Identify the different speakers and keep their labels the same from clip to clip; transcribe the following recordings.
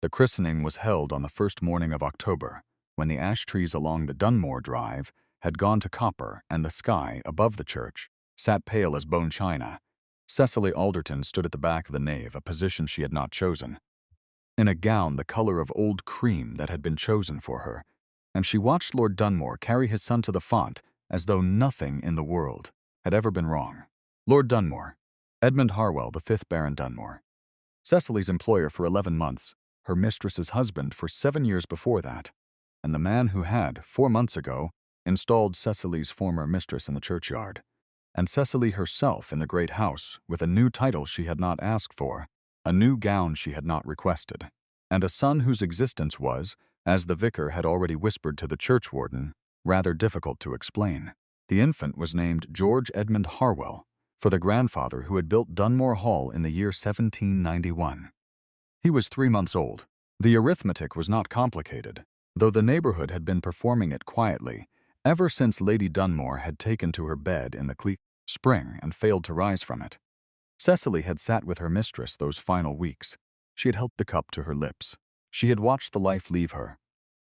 Speaker 1: The christening was held on the first morning of October, when the ash trees along the Dunmore Drive had gone to copper and the sky above the church sat pale as bone china. Cecily Alderton stood at the back of the nave, a position she had not chosen, in a gown the color of old cream that had been chosen for her, and she watched Lord Dunmore carry his son to the font as though nothing in the world had ever been wrong. Lord Dunmore, Edmund Harwell, the 5th Baron Dunmore. Cecily's employer for 11 months, her mistress's husband for 7 years before that, and the man who had, 4 months ago, installed Cecily's former mistress in the churchyard, and Cecily herself in the great house with a new title she had not asked for, a new gown she had not requested, and a son whose existence was, as the vicar had already whispered to the churchwarden, rather difficult to explain. The infant was named George Edmund Harwell, for the grandfather who had built Dunmore Hall in the year 1791. He was 3 months old. The arithmetic was not complicated, though the neighborhood had been performing it quietly ever since Lady Dunmore had taken to her bed in the spring and failed to rise from it. Cecily had sat with her mistress those final weeks. She had held the cup to her lips. She had watched the life leave her.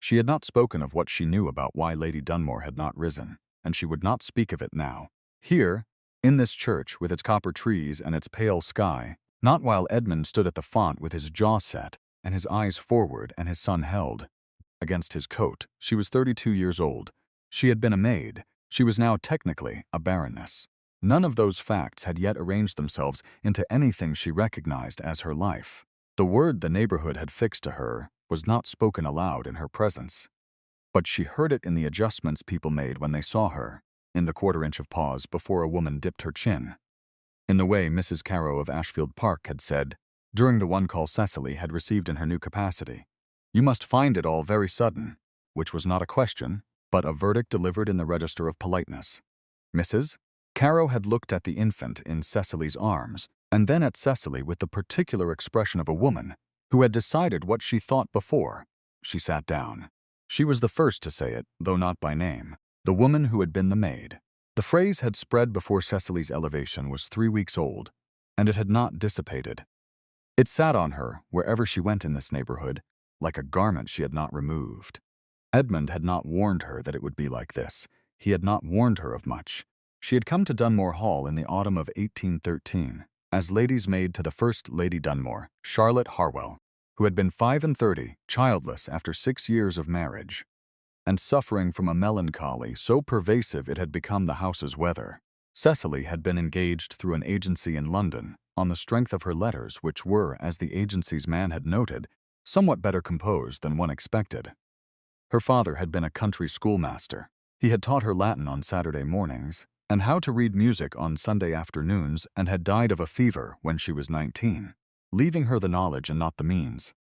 Speaker 1: She had not spoken of what she knew about why Lady Dunmore had not risen, and she would not speak of it now. Here, in this church with its copper trees and its pale sky, not while Edmund stood at the font with his jaw set and his eyes forward and his son held against his coat. She was 32 years old. She had been a maid. She was now technically a baroness. None of those facts had yet arranged themselves into anything she recognized as her life. The word the neighborhood had fixed to her was not spoken aloud in her presence, but she heard it in the adjustments people made when they saw her, in the quarter-inch of pause before a woman dipped her chin, in the way Mrs. Carow of Ashfield Park had said, during the one call Cecily had received in her new capacity, "You must find it all very sudden," which was not a question, but a verdict delivered in the register of politeness. Mrs. Carow had looked at the infant in Cecily's arms, and then at Cecily with the particular expression of a woman who had decided what she thought before she sat down. She was the first to say it, though not by name, the woman who had been the maid. The phrase had spread before Cecily's elevation was 3 weeks old, and it had not dissipated. It sat on her, wherever she went in this neighborhood, like a garment she had not removed. Edmund had not warned her that it would be like this. He had not warned her of much. She had come to Dunmore Hall in the autumn of 1813, as lady's maid to the first Lady Dunmore, Charlotte Harwell, who had been 35, childless after 6 years of marriage, and suffering from a melancholy so pervasive it had become the house's weather. Cecily had been engaged through an agency in London, on the strength of her letters, which were, as the agency's man had noted, somewhat better composed than one expected. Her father had been a country schoolmaster. He had taught her Latin on Saturday mornings, and how to read music on Sunday afternoons, and had died of a fever when she was 19, leaving her the knowledge and not the means.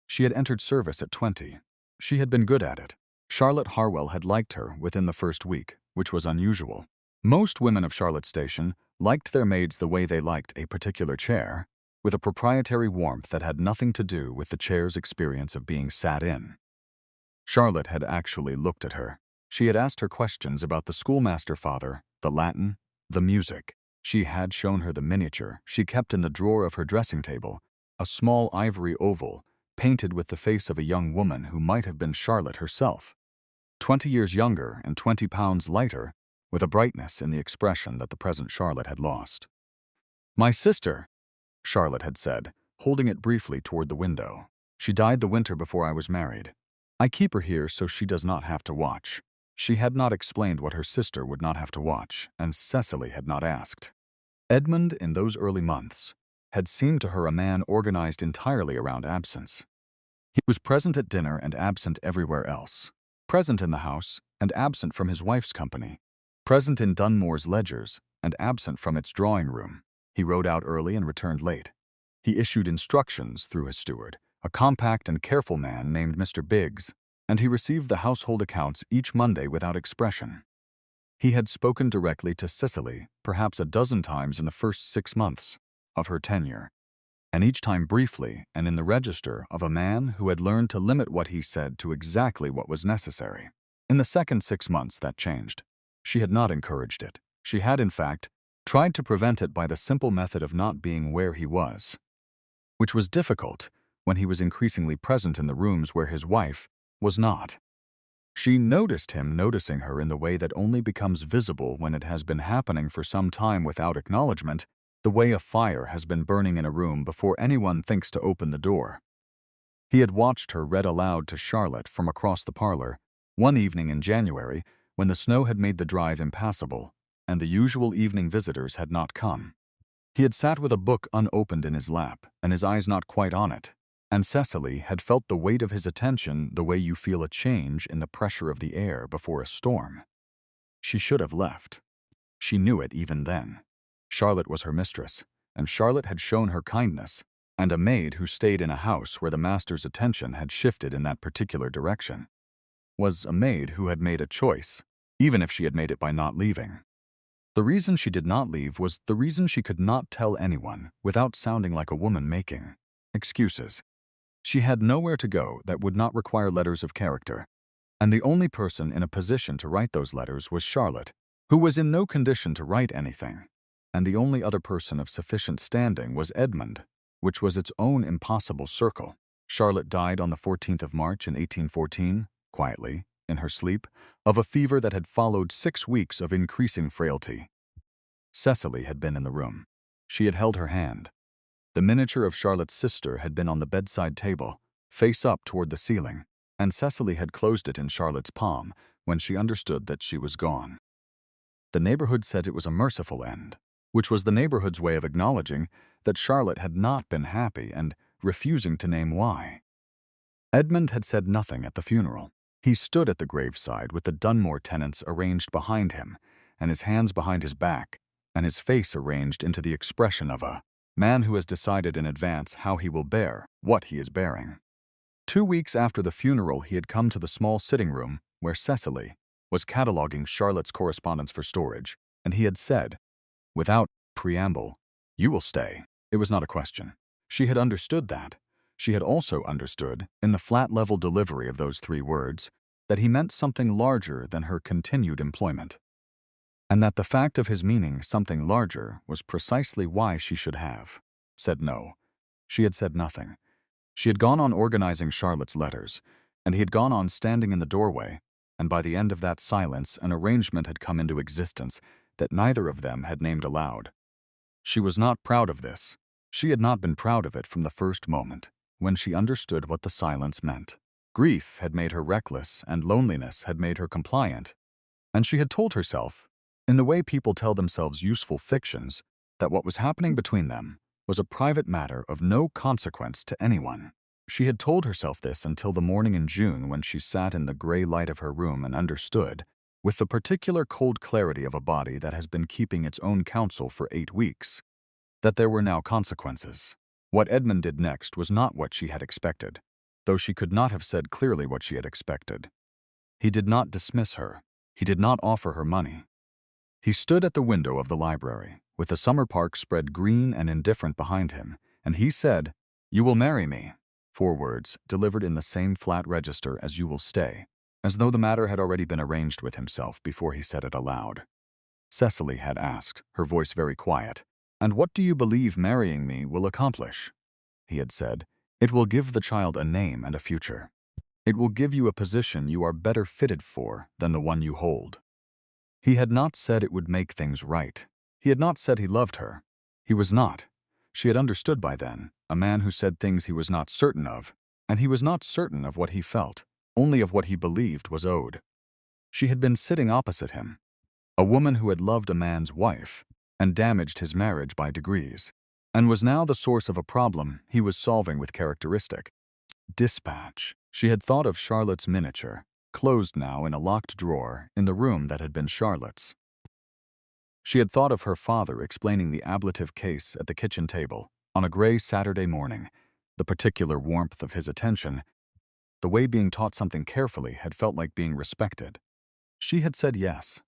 Speaker 1: She had entered service at 20. She had been good at it. Charlotte Harwell had liked her within the first week, which was unusual. Most women of Charlotte's station liked their maids the way they liked a particular chair, with a proprietary warmth that had nothing to do with the chair's experience of being sat in. Charlotte had actually looked at her. She had asked her questions about the schoolmaster father, the Latin, the music. She had shown her the miniature she kept in the drawer of her dressing table, a small ivory oval, painted with the face of a young woman who might have been Charlotte herself, 20 years younger and 20 pounds lighter, with a brightness in the expression that the present Charlotte had lost. "My sister," Charlotte had said, holding it briefly toward the window. "She died the winter before I was married. I keep her here so she does not have to watch." She had not explained what her sister would not have to watch, and Cecily had not asked. Edmund, in those early months, had seemed to her a man organized entirely around absence. He was present at dinner and absent everywhere else, present in the house and absent from his wife's company, present in Dunmore's ledgers and absent from its drawing-room. He rode out early and returned late. He issued instructions through his steward, a compact and careful man named Mr. Biggs, and he received the household accounts each Monday without expression. He had spoken directly to Cecily perhaps a dozen times in the first 6 months of her tenure, and each time briefly and in the register of a man who had learned to limit what he said to exactly what was necessary. In the second 6 months that changed. She had not encouraged it. She had, in fact, tried to prevent it by the simple method of not being where he was, which was difficult when he was increasingly present in the rooms where his wife was not. She noticed him noticing her in the way that only becomes visible when it has been happening for some time without acknowledgement, the way a fire has been burning in a room before anyone thinks to open the door. He had watched her read aloud to Charlotte from across the parlor, one evening in January, when the snow had made the drive impassable, and the usual evening visitors had not come. He had sat with a book unopened in his lap, and his eyes not quite on it, and Cecily had felt the weight of his attention the way you feel a change in the pressure of the air before a storm. She should have left. She knew it even then. Charlotte was her mistress, and Charlotte had shown her kindness, and a maid who stayed in a house where the master's attention had shifted in that particular direction was a maid who had made a choice, even if she had made it by not leaving. The reason she did not leave was the reason she could not tell anyone without sounding like a woman making excuses. She had nowhere to go that would not require letters of character, and the only person in a position to write those letters was Charlotte, who was in no condition to write anything, and the only other person of sufficient standing was Edmund, which was its own impossible circle. Charlotte died on the 14th of March in 1814, quietly, in her sleep, of a fever that had followed 6 weeks of increasing frailty. Cecily had been in the room. She had held her hand. The miniature of Charlotte's sister had been on the bedside table, face up toward the ceiling, and Cecily had closed it in Charlotte's palm when she understood that she was gone. The neighborhood said it was a merciful end, which was the neighborhood's way of acknowledging that Charlotte had not been happy and refusing to name why. Edmund had said nothing at the funeral. He stood at the graveside with the Dunmore tenants arranged behind him, and his hands behind his back, and his face arranged into the expression of a man who has decided in advance how he will bear what he is bearing. 2 weeks after the funeral, he had come to the small sitting room where Cecily was cataloging Charlotte's correspondence for storage, and he had said, without preamble, "You will stay." It was not a question. She had understood that. She had also understood, in the flat-level delivery of those 3 words, that he meant something larger than her continued employment, and that the fact of his meaning something larger was precisely why she should have said no. She had said nothing. She had gone on organizing Charlotte's letters, and he had gone on standing in the doorway, and by the end of that silence an arrangement had come into existence that neither of them had named aloud. She was not proud of this. She had not been proud of it from the first moment, when she understood what the silence meant. Grief had made her reckless, and loneliness had made her compliant, and she had told herself, in the way people tell themselves useful fictions, that what was happening between them was a private matter of no consequence to anyone. She had told herself this until the morning in June when she sat in the gray light of her room and understood, with the particular cold clarity of a body that has been keeping its own counsel for 8 weeks, that there were now consequences. What Edmund did next was not what she had expected, though she could not have said clearly what she had expected. He did not dismiss her. He did not offer her money. He stood at the window of the library, with the summer park spread green and indifferent behind him, and he said, "You will marry me," 4 words delivered in the same flat register as "you will stay," as though the matter had already been arranged with himself before he said it aloud. Cecily had asked, her voice very quiet, "And what do you believe marrying me will accomplish?" He had said, "It will give the child a name and a future. It will give you a position you are better fitted for than the one you hold." He had not said it would make things right. He had not said he loved her. He was not. She had understood by then, a man who said things he was not certain of, and he was not certain of what he felt, only of what he believed was owed. She had been sitting opposite him, a woman who had loved a man's wife and damaged his marriage by degrees, and was now the source of a problem he was solving with characteristic dispatch. She had thought of Charlotte's miniature, closed now in a locked drawer in the room that had been Charlotte's. She had thought of her father explaining the ablative case at the kitchen table on a gray Saturday morning, the particular warmth of his attention, the way being taught something carefully had felt like being respected. She had said yes,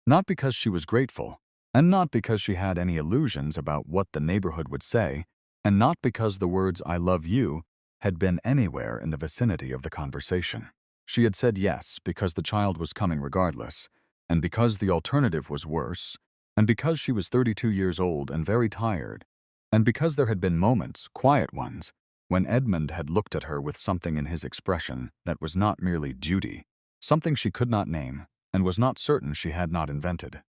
Speaker 1: not because she was grateful, and not because she had any illusions about what the neighborhood would say, and not because the words "I love you" had been anywhere in the vicinity of the conversation. She had said yes because the child was coming regardless, and because the alternative was worse, and because she was 32 years old and very tired, and because there had been moments, quiet ones, when Edmund had looked at her with something in his expression that was not merely duty, something she could not name, and was not certain she had not invented.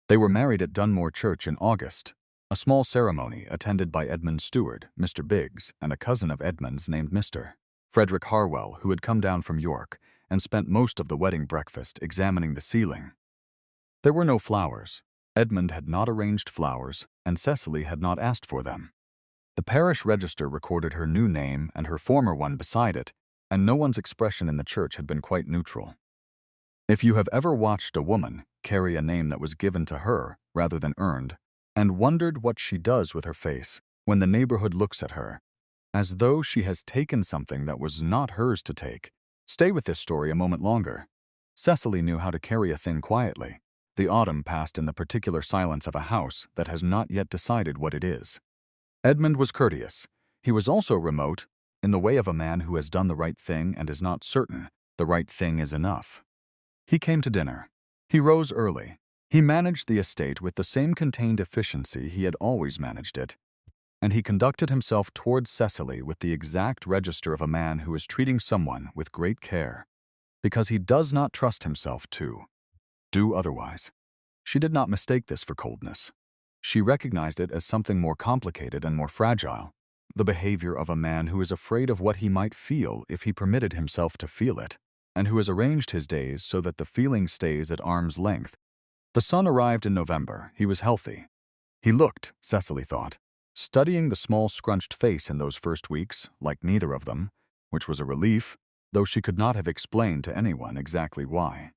Speaker 1: They were married at Dunmore Church in August, a small ceremony attended by Edmund's steward, Mr. Biggs, and a cousin of Edmund's named Mr. Frederick Harwell, who had come down from York and spent most of the wedding breakfast examining the ceiling. There were no flowers. Edmund had not arranged flowers, and Cecily had not asked for them. The parish register recorded her new name and her former one beside it, and no one's expression in the church had been quite neutral. If you have ever watched a woman carry a name that was given to her rather than earned, and wondered what she does with her face when the neighborhood looks at her, as though she has taken something that was not hers to take, stay with this story a moment longer. Cecily knew how to carry a thing quietly. The autumn passed in the particular silence of a house that has not yet decided what it is. Edmund was courteous. He was also remote, in the way of a man who has done the right thing and is not certain the right thing is enough. He came to dinner. He rose early. He managed the estate with the same contained efficiency he had always managed it, and he conducted himself towards Cecily with the exact register of a man who is treating someone with great care, because he does not trust himself to do otherwise. She did not mistake this for coldness. She recognized it as something more complicated and more fragile, the behavior of a man who is afraid of what he might feel if he permitted himself to feel it, and who has arranged his days so that the feeling stays at arm's length. The son arrived in November. He was healthy. He looked, Cecily thought, studying the small scrunched face in those first weeks, like neither of them, which was a relief, though she could not have explained to anyone exactly why.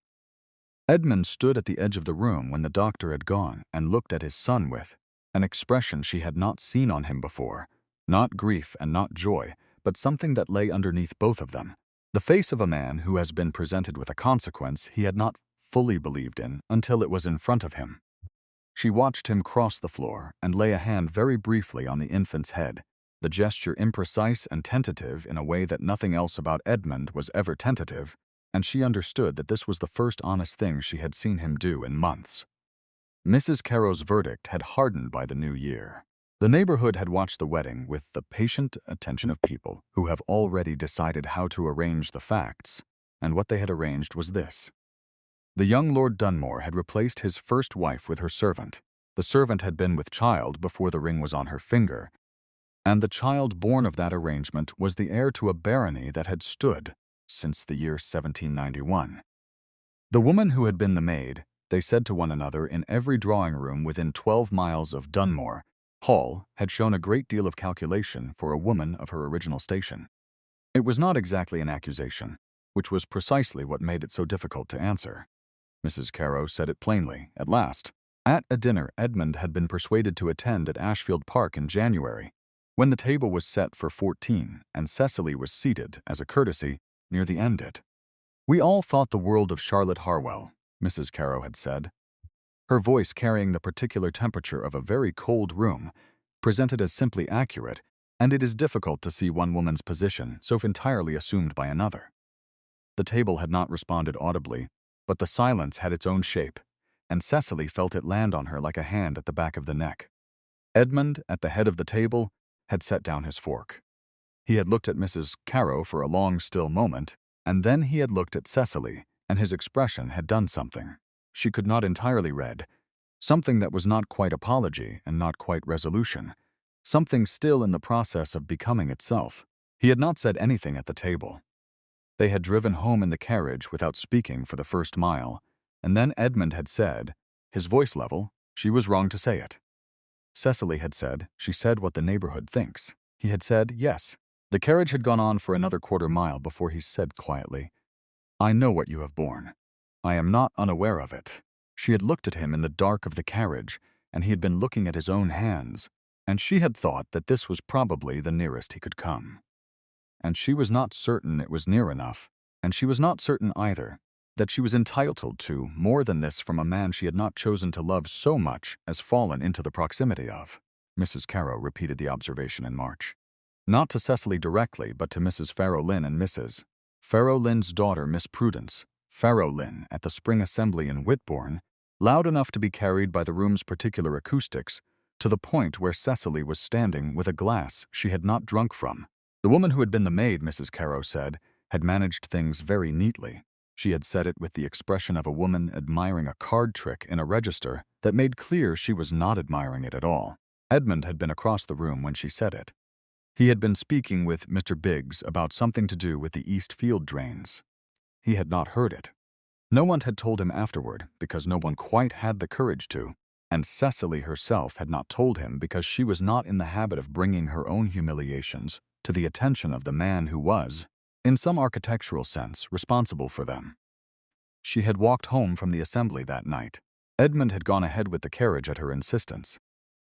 Speaker 1: Edmund stood at the edge of the room when the doctor had gone and looked at his son with an expression she had not seen on him before, not grief and not joy, but something that lay underneath both of them, the face of a man who has been presented with a consequence he had not fully believed in until it was in front of him. She watched him cross the floor and lay a hand very briefly on the infant's head, the gesture imprecise and tentative in a way that nothing else about Edmund was ever tentative, and she understood that this was the first honest thing she had seen him do in months. Mrs. Caro's verdict had hardened by the new year. The neighborhood had watched the wedding with the patient attention of people who have already decided how to arrange the facts, and what they had arranged was this. The young Lord Dunmore had replaced his first wife with her servant. The servant had been with child before the ring was on her finger, and the child born of that arrangement was the heir to a barony that had stood since the year 1791. The woman who had been the maid, they said to one another in every drawing-room within 12 miles of Dunmore Hall, had shown a great deal of calculation for a woman of her original station. It was not exactly an accusation, which was precisely what made it so difficult to answer. Mrs. Caro said it plainly, at last. At a dinner Edmund had been persuaded to attend at Ashfield Park in January, when the table was set for 14 and Cecily was seated, as a courtesy, near the end it. We all thought the world of Charlotte Harwell, Mrs. Caro had said. Her voice, carrying the particular temperature of a very cold room, presented as simply accurate, and it is difficult to see one woman's position so entirely assumed by another. The table had not responded audibly, but the silence had its own shape, and Cecily felt it land on her like a hand at the back of the neck. Edmund, at the head of the table, had set down his fork. He had looked at Mrs. Caro for a long, still moment, and then he had looked at Cecily, and his expression had done something she could not entirely read, something that was not quite apology and not quite resolution, something still in the process of becoming itself. He had not said anything at the table. They had driven home in the carriage without speaking for the first mile, and then Edmund had said, his voice level, she was wrong to say it. Cecily had said, she said what the neighborhood thinks. He had said, yes. The carriage had gone on for another quarter-mile before he said quietly, I know what you have borne. I am not unaware of it. She had looked at him in the dark of the carriage, and he had been looking at his own hands, and she had thought that this was probably the nearest he could come. And she was not certain it was near enough, and she was not certain either that she was entitled to more than this from a man she had not chosen to love so much as fallen into the proximity of. Mrs. Caro repeated the observation in March. Not to Cecily directly, but to Mrs. Farrow Lynn and Mrs. Farrow Lynn's daughter, Miss Prudence Farrow Lynn, at the spring assembly in Whitbourne, loud enough to be carried by the room's particular acoustics, to the point where Cecily was standing with a glass she had not drunk from. The woman who had been the maid, Mrs. Caro said, had managed things very neatly. She had said it with the expression of a woman admiring a card trick in a register that made clear she was not admiring it at all. Edmund had been across the room when she said it. He had been speaking with Mr. Biggs about something to do with the East Field drains. He had not heard it. No one had told him afterward because no one quite had the courage to, and Cecily herself had not told him because she was not in the habit of bringing her own humiliations to the attention of the man who was, in some architectural sense, responsible for them. She had walked home from the assembly that night. Edmund had gone ahead with the carriage at her insistence,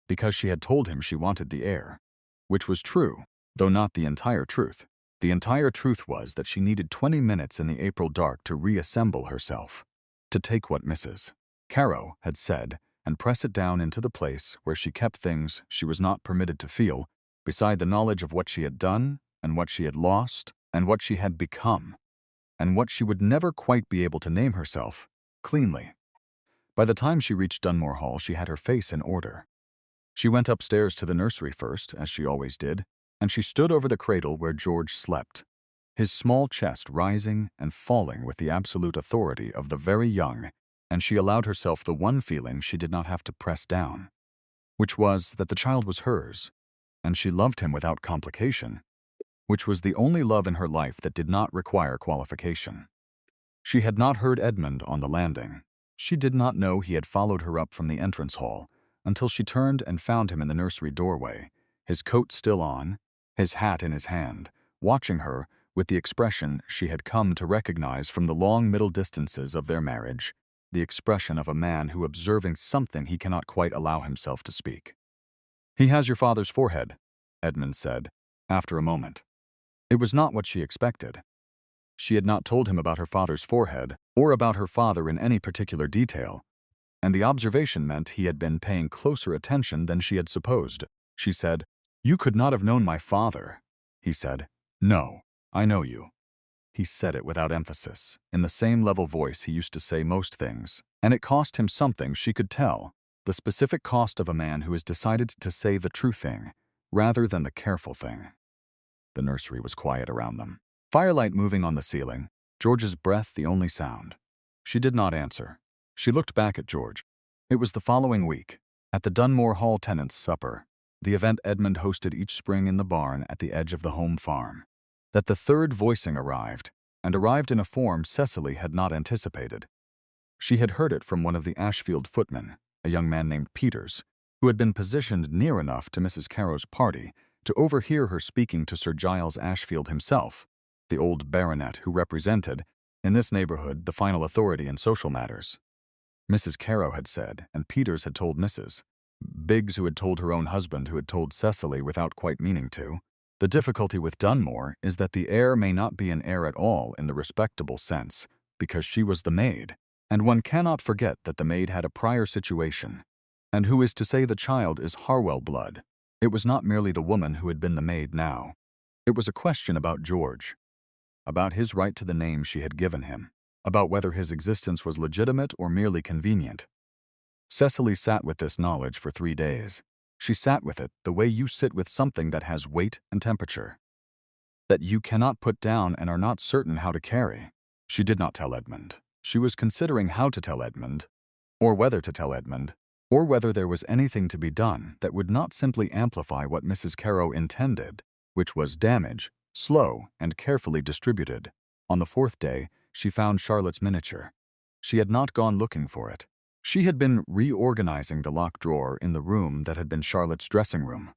Speaker 1: because she had told him she wanted the air, which was true, though not the entire truth. The entire truth was that she needed 20 minutes in the April dark to reassemble herself, to take what Mrs. Caro had said and press it down into the place where she kept things she was not permitted to feel, beside the knowledge of what she had done and what she had lost and what she had become, and what she would never quite be able to name herself, cleanly. By the time she reached Dunmore Hall, she had her face in order. She went upstairs to the nursery first, as she always did, and she stood over the cradle where George slept, his small chest rising and falling with the absolute authority of the very young, and she allowed herself the one feeling she did not have to press down, which was that the child was hers, and she loved him without complication, which was the only love in her life that did not require qualification. She had not heard Edmund on the landing. She did not know he had followed her up from the entrance hall until she turned and found him in the nursery doorway, his coat still on, his hat in his hand, watching her with the expression she had come to recognize from the long middle distances of their marriage, the expression of a man who observing something he cannot quite allow himself to speak. "He has your father's forehead," Edmund said, after a moment. It was not what she expected. She had not told him about her father's forehead or about her father in any particular detail, and the observation meant he had been paying closer attention than she had supposed. She said, "You could not have known my father." He said, "No, I know you." He said it without emphasis, in the same level voice he used to say most things, and it cost him something she could tell, the specific cost of a man who has decided to say the true thing, rather than the careful thing. The nursery was quiet around them. Firelight moving on the ceiling, George's breath the only sound. She did not answer. She looked back at George. It was the following week, at the Dunmore Hall tenants' supper, the event Edmund hosted each spring in the barn at the edge of the home farm, that the third voicing arrived, and arrived in a form Cecily had not anticipated. She had heard it from one of the Ashfield footmen, a young man named Peters, who had been positioned near enough to Mrs. Caro's party to overhear her speaking to Sir Giles Ashfield himself, the old baronet who represented, in this neighborhood, the final authority in social matters. Mrs. Caro had said, and Peters had told Mrs. Biggs, who had told her own husband, who had told Cecily without quite meaning to, "The difficulty with Dunmore is that the heir may not be an heir at all in the respectable sense, because she was the maid, and one cannot forget that the maid had a prior situation, and who is to say the child is Harwell blood. It was not merely the woman who had been the maid now. It was a question about George, about his right to the name she had given him, about whether his existence was legitimate or merely convenient. Cecily sat with this knowledge for 3 days. She sat with it the way you sit with something that has weight and temperature, that you cannot put down and are not certain how to carry. She did not tell Edmund. She was considering how to tell Edmund, or whether to tell Edmund, or whether there was anything to be done that would not simply amplify what Mrs. Caro intended, which was damage, slow and carefully distributed. On the 4th day, she found Charlotte's miniature. She had not gone looking for it. She had been reorganizing the locked drawer in the room that had been Charlotte's dressing room,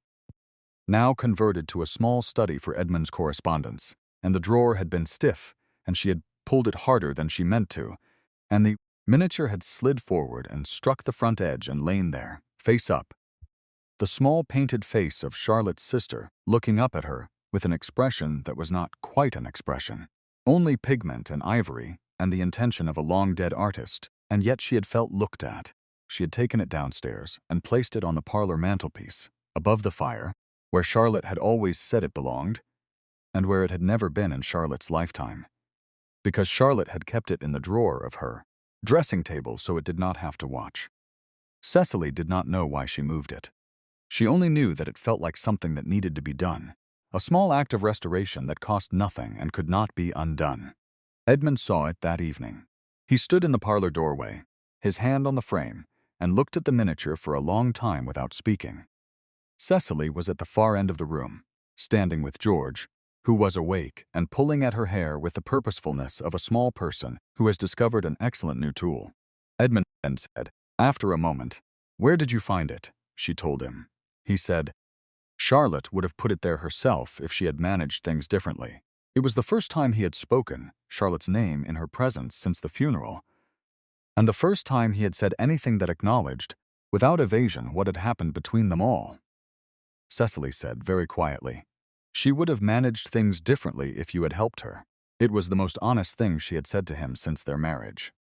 Speaker 1: now converted to a small study for Edmund's correspondence, and the drawer had been stiff, and she had pulled it harder than she meant to, and the miniature had slid forward and struck the front edge and lain there, face up. The small painted face of Charlotte's sister looking up at her with an expression that was not quite an expression, only pigment and ivory and the intention of a long-dead artist, and yet she had felt looked at. She had taken it downstairs and placed it on the parlor mantelpiece, above the fire, where Charlotte had always said it belonged, and where it had never been in Charlotte's lifetime, because Charlotte had kept it in the drawer of her dressing table so it did not have to watch. Cecily did not know why she moved it. She only knew that it felt like something that needed to be done, a small act of restoration that cost nothing and could not be undone. Edmund saw it that evening. He stood in the parlor doorway, his hand on the frame, and looked at the miniature for a long time without speaking. Cecily was at the far end of the room, standing with George, who was awake and pulling at her hair with the purposefulness of a small person who has discovered an excellent new tool. Edmund then said, after a moment, "Where did you find it?" She told him. He said, "Charlotte would have put it there herself if she had managed things differently." It was the first time he had spoken Charlotte's name in her presence since the funeral, and the first time he had said anything that acknowledged, without evasion, what had happened between them all. Cecily said very quietly, "She would have managed things differently if you had helped her." It was the most honest thing she had said to him since their marriage.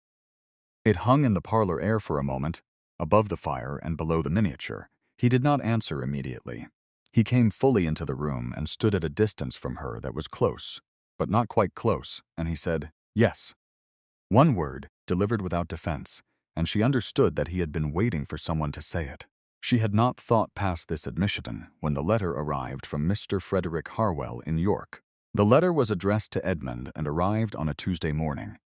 Speaker 1: It hung in the parlor air for a moment, above the fire and below the miniature. He did not answer immediately. He came fully into the room and stood at a distance from her that was close, but not quite close, and he said, "Yes." One word, delivered without defense, and she understood that he had been waiting for someone to say it. She had not thought past this admission when the letter arrived from Mr. Frederick Harwell in York. The letter was addressed to Edmund and arrived on a Tuesday morning,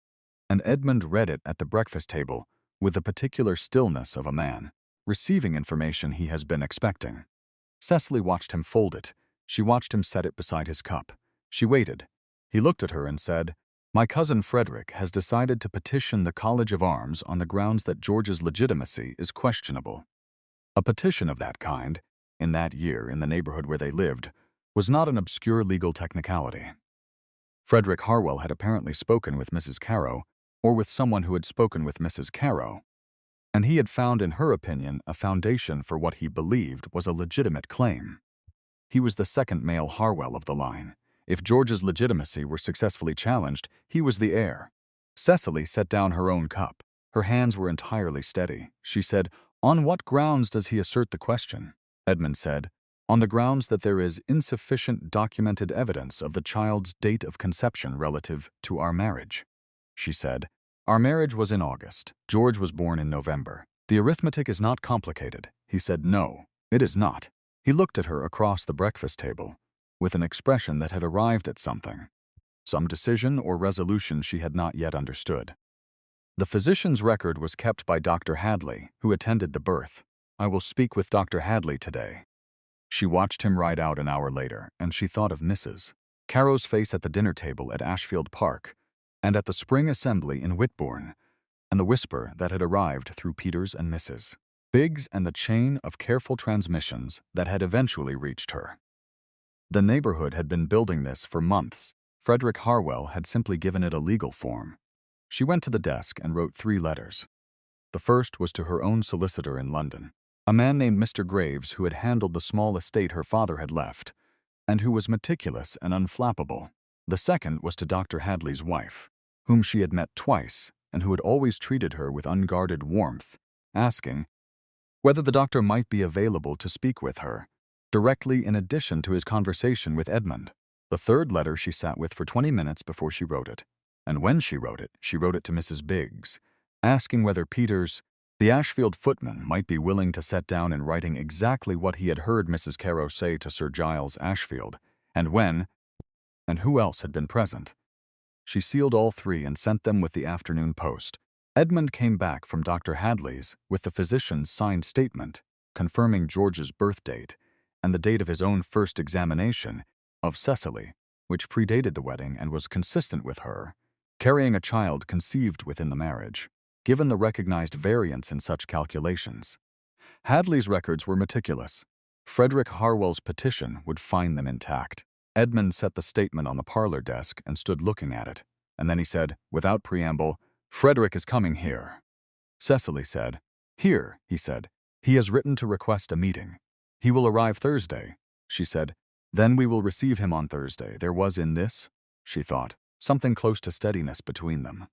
Speaker 1: and Edmund read it at the breakfast table with the particular stillness of a man receiving information he has been expecting. Cecily watched him fold it. She watched him set it beside his cup. She waited. He looked at her and said, "My cousin Frederick has decided to petition the College of Arms on the grounds that George's legitimacy is questionable." A petition of that kind, in that year in the neighborhood where they lived, was not an obscure legal technicality. Frederick Harwell had apparently spoken with Mrs. Carow, or with someone who had spoken with Mrs. Carow, and he had found in her opinion a foundation for what he believed was a legitimate claim. He was the second male Harwell of the line. If George's legitimacy were successfully challenged, he was the heir. Cecily set down her own cup. Her hands were entirely steady. She said, "On what grounds does he assert the question?" Edmund said, "On the grounds that there is insufficient documented evidence of the child's date of conception relative to our marriage." She said, "Our marriage was in August. George was born in November. The arithmetic is not complicated." He said, "No, it is not." He looked at her across the breakfast table, with an expression that had arrived at something, some decision or resolution she had not yet understood. The physician's record was kept by Dr. Hadley, who attended the birth. "I will speak with Dr. Hadley today." She watched him ride out an hour later, and she thought of Mrs. Carow's face at the dinner table at Ashfield Park, and at the spring assembly in Whitbourne, and the whisper that had arrived through Peters and Mrs. Biggs and the chain of careful transmissions that had eventually reached her. The neighborhood had been building this for months. Frederick Harwell had simply given it a legal form. She went to the desk and wrote 3 letters. The first was to her own solicitor in London, a man named Mr. Graves who had handled the small estate her father had left, and who was meticulous and unflappable. The second was to Dr. Hadley's wife, whom she had met twice and who had always treated her with unguarded warmth, asking whether the doctor might be available to speak with her, directly in addition to his conversation with Edmund. The third letter she sat with for 20 minutes before she wrote it, and when she wrote it to Mrs. Biggs, asking whether Peters, the Ashfield footman, might be willing to set down in writing exactly what he had heard Mrs. Carow say to Sir Giles Ashfield, and when, and who else had been present. She sealed all 3 and sent them with the afternoon post. Edmund came back from Dr. Hadley's with the physician's signed statement, confirming George's birth date and the date of his own first examination of Cecily, which predated the wedding and was consistent with her carrying a child conceived within the marriage, given the recognized variance in such calculations. Hadley's records were meticulous. Frederick Harwell's petition would find them intact. Edmund set the statement on the parlor desk and stood looking at it, and then he said, without preamble, "Frederick is coming here." Cecily said, "Here," he said. "He has written to request a meeting. He will arrive Thursday." She said, "Then we will receive him on Thursday." There was in this, she thought, something close to steadiness between them.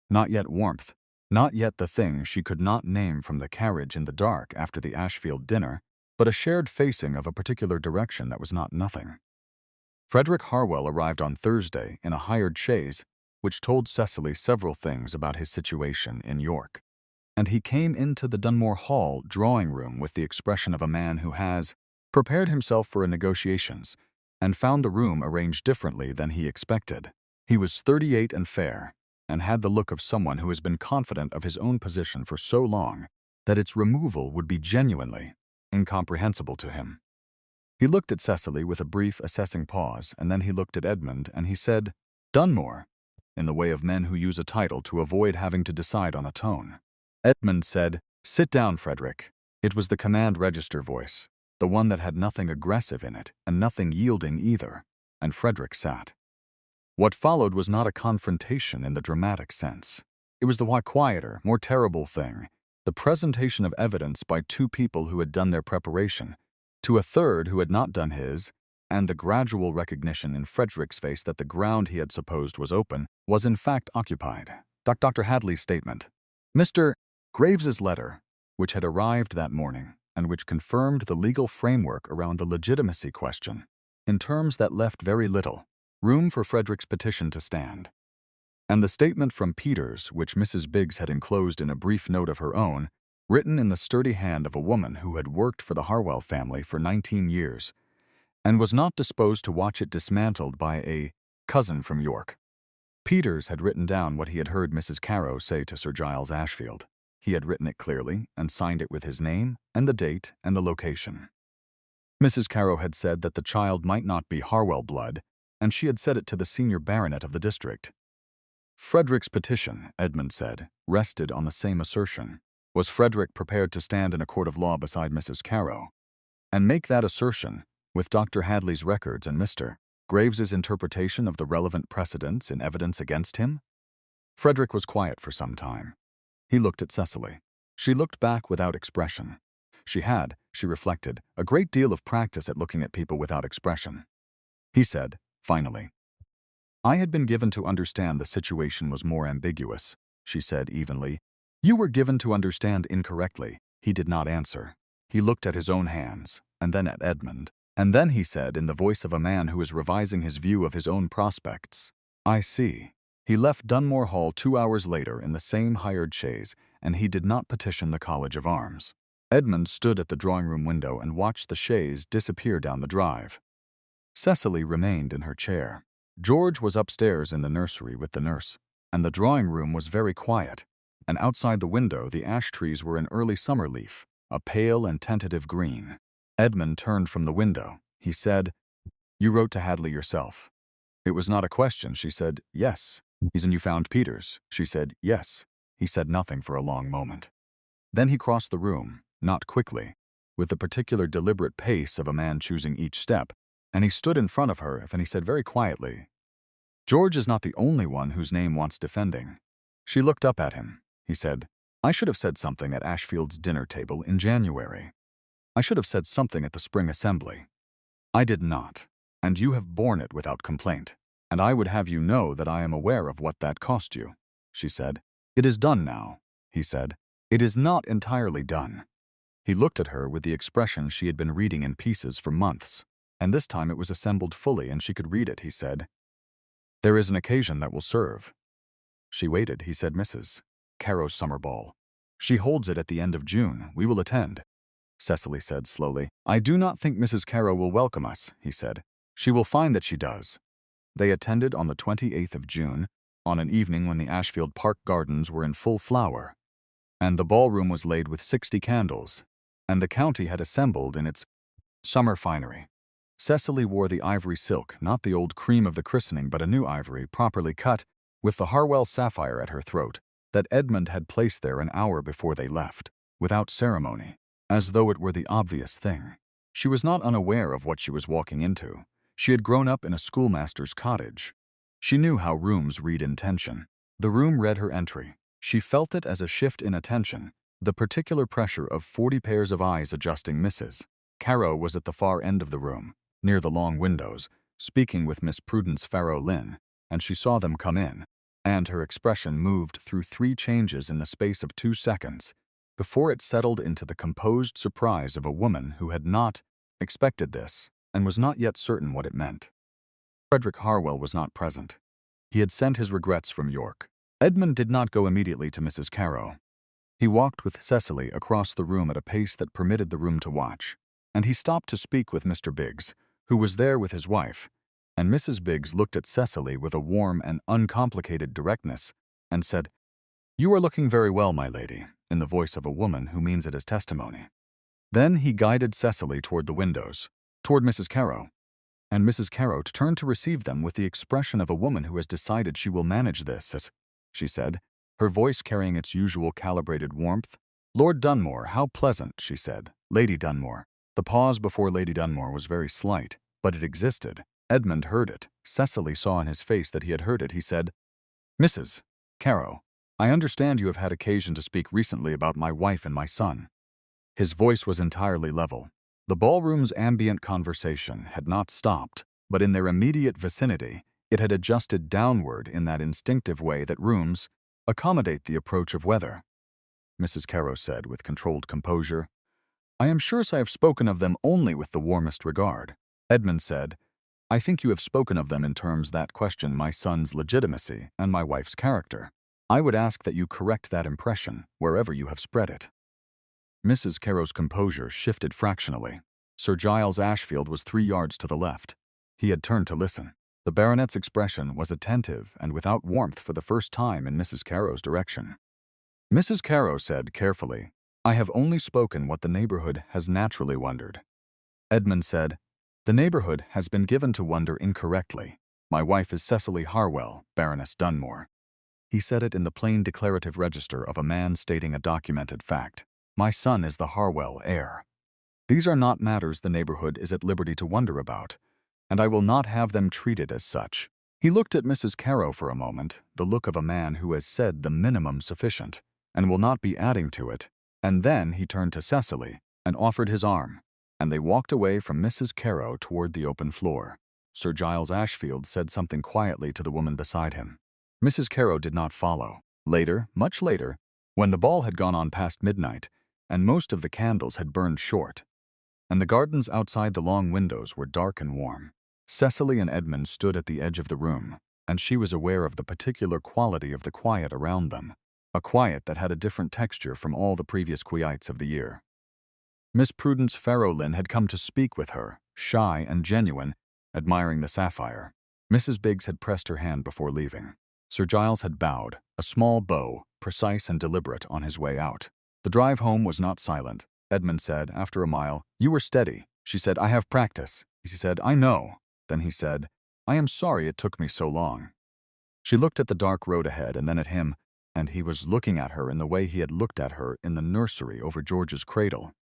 Speaker 1: Not yet warmth, not yet the thing she could not name from the carriage in the dark after the Ashfield dinner, but a shared facing of a particular direction that was not nothing. Frederick Harwell arrived on Thursday in a hired chaise, which told Cecily several things about his situation in York. and he came into the Dunmore Hall drawing room with the expression of a man who has prepared himself for negotiations and found the room arranged differently than he expected. He was 38 and fair, and had the look of someone who has been confident of his own position for so long that its removal would be genuinely incomprehensible to him. He looked at Cecily with a brief, assessing pause, and then he looked at Edmund and he said, "Dunmore," in the way of men who use a title to avoid having to decide on a tone. Edmund said, "Sit down, Frederick." It was the command register voice, the one that had nothing aggressive in it and nothing yielding either, and Frederick sat. What followed was not a confrontation in the dramatic sense. It was the quieter, more terrible thing, the presentation of evidence by two people who had done their preparation, to a third who had not done his, and the gradual recognition in Frederick's face that the ground he had supposed was open was in fact occupied. Dr. Hadley's statement. Mr. Graves's letter, which had arrived that morning, and which confirmed the legal framework around the legitimacy question, in terms that left very little room for Frederick's petition to stand. And the statement from Peters, which Mrs. Biggs had enclosed in a brief note of her own, written in the sturdy hand of a woman who had worked for the Harwell family for 19 years, and was not disposed to watch it dismantled by a cousin from York. Peters had written down what he had heard Mrs. Carow say to Sir Giles Ashfield. He had written it clearly and signed it with his name and the date and the location. Mrs. Carow had said that the child might not be Harwell blood, and she had said it to the senior baronet of the district. Frederick's petition, Edmund said, rested on the same assertion. Was Frederick prepared to stand in a court of law beside Mrs. Carow and make that assertion, with Dr. Hadley's records and Mr. Graves's interpretation of the relevant precedents in evidence against him? Frederick was quiet for some time. He looked at Cecily. She looked back without expression. She had, she reflected, a great deal of practice at looking at people without expression. He said, finally, "I had been given to understand the situation was more ambiguous," she said evenly. "You were given to understand incorrectly." He did not answer. He looked at his own hands, and then at Edmund, and then he said in the voice of a man who is revising his view of his own prospects, "I see." He left Dunmore Hall 2 hours later in the same hired chaise, and he did not petition the College of Arms. Edmund stood at the drawing-room window and watched the chaise disappear down the drive. Cecily remained in her chair. George was upstairs in the nursery with the nurse, and the drawing-room was very quiet, and outside the window the ash trees were in early summer leaf, a pale and tentative green. Edmund turned from the window. He said, "You wrote to Hadley yourself." It was not a question. She said, "Yes." "And you found Peters?" She said, "Yes." He said nothing for a long moment. Then he crossed the room, not quickly, with the particular deliberate pace of a man choosing each step, and he stood in front of her and he said very quietly, "George is not the only one whose name wants defending." She looked up at him. He said, "I should have said something at Ashfield's dinner table in January. I should have said something at the spring assembly. I did not, and you have borne it without complaint, and I would have you know that I am aware of what that cost you." She said, "It is done now," he said. "It is not entirely done." He looked at her with the expression she had been reading in pieces for months, and this time it was assembled fully and she could read it. He said, "There is an occasion that will serve." She waited. He said, "Mrs. Carow's summer ball. She holds it at the end of June. We will attend." Cecily said slowly, "I do not think Mrs. Carow will welcome us," he said. "She will find that she does." They attended on the 28th of June, on an evening when the Ashfield Park gardens were in full flower, and the ballroom was laid with 60 candles, and the county had assembled in its summer finery. Cecily wore the ivory silk, not the old cream of the christening, but a new ivory, properly cut, with the Harwell sapphire at her throat, that Edmund had placed there an hour before they left, without ceremony, as though it were the obvious thing. She was not unaware of what she was walking into. She had grown up in a schoolmaster's cottage. She knew how rooms read intention. The room read her entry. She felt it as a shift in attention, the particular pressure of 40 pairs of eyes adjusting Mrs. Carow was at the far end of the room, near the long windows, speaking with Miss Prudence Farrow Lynn, and she saw them come in, and her expression moved through 3 changes in the space of 2 seconds, before it settled into the composed surprise of a woman who had not expected this and was not yet certain what it meant. Frederick Harwell was not present. He had sent his regrets from York. Edmund did not go immediately to Mrs. Carow. He walked with Cecily across the room at a pace that permitted the room to watch, and he stopped to speak with Mr. Biggs, who was there with his wife, and Mrs. Biggs looked at Cecily with a warm and uncomplicated directness and said, "You are looking very well, my lady," in the voice of a woman who means it as testimony. Then he guided Cecily toward the windows, toward Mrs. Carrow, and Mrs. Carrow turned to receive them with the expression of a woman who has decided she will manage this, as she said, her voice carrying its usual calibrated warmth. "Lord Dunmore, how pleasant," she said. "Lady Dunmore." The pause before Lady Dunmore was very slight, but it existed. Edmund heard it. Cecily saw in his face that he had heard it. He said, "Mrs. Carrow, I understand you have had occasion to speak recently about my wife and my son." His voice was entirely level. The ballroom's ambient conversation had not stopped, but in their immediate vicinity, it had adjusted downward in that instinctive way that rooms accommodate the approach of weather. Mrs. Carrow said with controlled composure, "I am sure I have spoken of them only with the warmest regard." Edmund said, "I think you have spoken of them in terms that question my son's legitimacy and my wife's character. I would ask that you correct that impression wherever you have spread it." Mrs. Carrow's composure shifted fractionally. Sir Giles Ashfield was 3 yards to the left. He had turned to listen. The baronet's expression was attentive and without warmth for the first time in Mrs. Carrow's direction. Mrs. Carrow said carefully, "I have only spoken what the neighborhood has naturally wondered." Edmund said, "The neighborhood has been given to wonder incorrectly. My wife is Cecily Harwell, Baroness Dunmore." He said it in the plain declarative register of a man stating a documented fact. "My son is the Harwell heir. These are not matters the neighborhood is at liberty to wonder about, and I will not have them treated as such." He looked at Mrs. Carrow for a moment, the look of a man who has said the minimum sufficient, and will not be adding to it, and then he turned to Cecily and offered his arm, and they walked away from Mrs. Carrow toward the open floor. Sir Giles Ashfield said something quietly to the woman beside him. Mrs. Carrow did not follow. Later, much later, when the ball had gone on past midnight, and most of the candles had burned short, and the gardens outside the long windows were dark and warm, Cecily and Edmund stood at the edge of the room, and she was aware of the particular quality of the quiet around them, a quiet that had a different texture from all the previous quiets of the year. Miss Prudence Farrowlyn had come to speak with her, shy and genuine, admiring the sapphire. Mrs. Biggs had pressed her hand before leaving. Sir Giles had bowed, a small bow, precise and deliberate, on his way out. The drive home was not silent. Edmund said, after a mile, "You were steady." She said, "I have practice." He said, "I know." Then he said, "I am sorry it took me so long." She looked at the dark road ahead and then at him, and he was looking at her in the way he had looked at her in the nursery over George's cradle.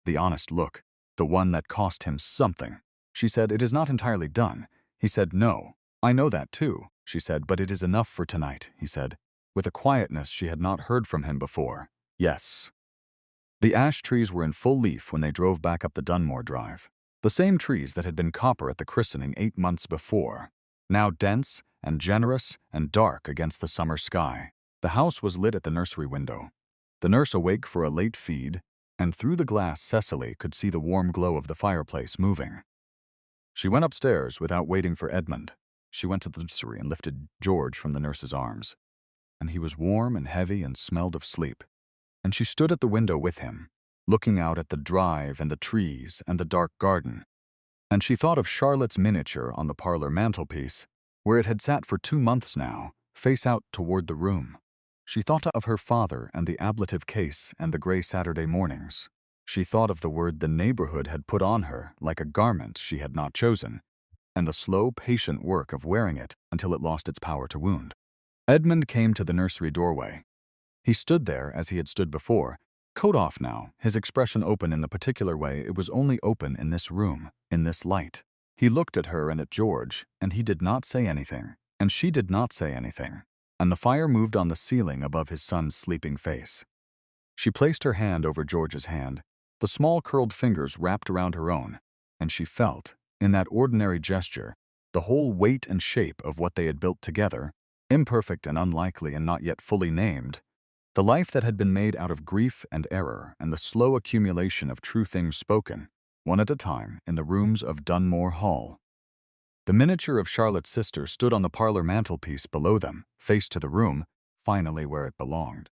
Speaker 1: The honest look, the one that cost him something. She said, "It is not entirely done." He said, "No, I know that too." She said, "But it is enough for tonight," he said, with a quietness she had not heard from him before. "Yes." The ash trees were in full leaf when they drove back up the Dunmore Drive. The same trees that had been copper at the christening 8 months before, now dense and generous and dark against the summer sky. The house was lit at the nursery window. The nurse awake for a late feed, and through the glass Cecily could see the warm glow of the fireplace moving. She went upstairs without waiting for Edmund. She went to the nursery and lifted George from the nurse's arms, and he was warm and heavy and smelled of sleep. And she stood at the window with him, looking out at the drive and the trees and the dark garden. And she thought of Charlotte's miniature on the parlor mantelpiece, where it had sat for 2 months now, face out toward the room. She thought of her father and the ablative case and the gray Saturday mornings. She thought of the word the neighborhood had put on her like a garment she had not chosen, and the slow, patient work of wearing it until it lost its power to wound. Edmund came to the nursery doorway. He stood there as he had stood before, coat off now, his expression open in the particular way it was only open in this room, in this light. He looked at her and at George, and he did not say anything, and she did not say anything, and the fire moved on the ceiling above his son's sleeping face. She placed her hand over George's hand, the small curled fingers wrapped around her own, and she felt, in that ordinary gesture, the whole weight and shape of what they had built together, imperfect and unlikely and not yet fully named, the life that had been made out of grief and error and the slow accumulation of true things spoken, one at a time, in the rooms of Dunmore Hall. The miniature of Charlotte's sister stood on the parlor mantelpiece below them, face to the room, finally where it belonged.